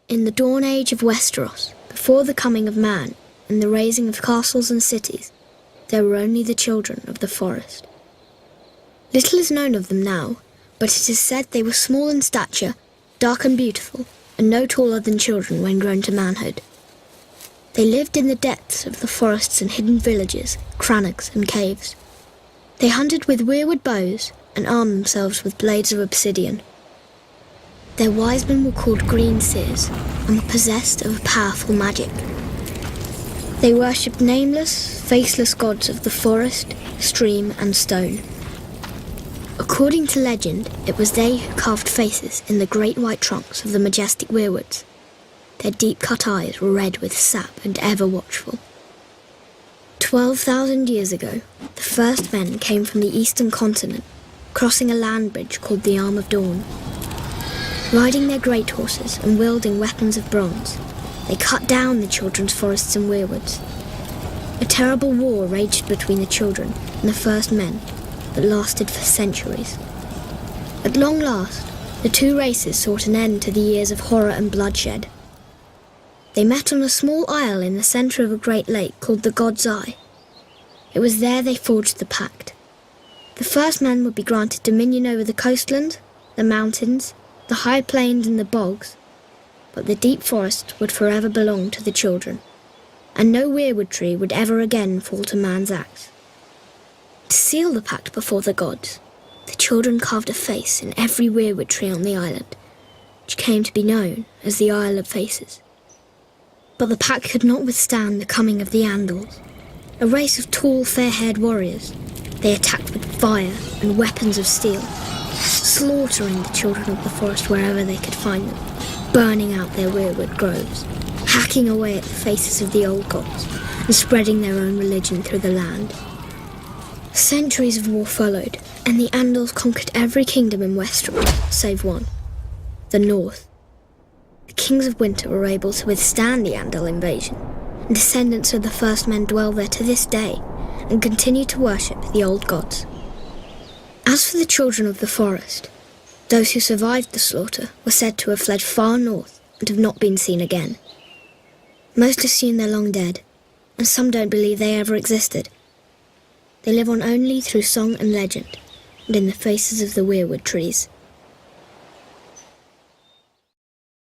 In the dawn age of Westeros, before the coming of man and the raising of castles and cities, there were only the children of the forest. Little is known of them now, but it is said they were small in stature, dark and beautiful, and no taller than children when grown to manhood. They lived in the depths of the forests and hidden villages, crannogs and caves. They hunted with weirwood bows and armed themselves with blades of obsidian. Their wise men were called green seers and were possessed of a powerful magic. They worshipped nameless, faceless gods of the forest, stream and stone. According to legend, it was they who carved faces in the great white trunks of the majestic weirwoods. Their deep-cut eyes were red with sap and ever watchful. 12,000 years ago, the first men came from the eastern continent, crossing a land bridge called the Arm of Dawn. Riding their great horses and wielding weapons of bronze, they cut down the children's forests and weirwoods. A terrible war raged between the children and the first men that lasted for centuries. At long last, the two races sought an end to the years of horror and bloodshed. They met on a small isle in the centre of a great lake called the God's Eye. It was there they forged the pact. The first men would be granted dominion over the coastlands, the mountains, the high plains and the bogs, but the deep forest would forever belong to the children, and no weirwood tree would ever again fall to man's axe. To seal the pact before the gods, the children carved a face in every weirwood tree on the island, which came to be known as the Isle of Faces. But the pact could not withstand the coming of the Andals, a race of tall, fair-haired warriors. They attacked with fire and weapons of steel, slaughtering the children of the forest wherever they could find them, burning out their weirwood groves, hacking away at the faces of the old gods, and spreading their own religion through the land. Centuries of war followed, and the Andals conquered every kingdom in Westeros, save one, the North. The kings of winter were able to withstand the Andal invasion, and descendants of the first men dwell there to this day, and continue to worship the old gods. As for the children of the forest, those who survived the slaughter were said to have fled far north and have not been seen again. Most assume they're long dead, and some don't believe they ever existed. They live on only through song and legend, and in the faces of the weirwood trees.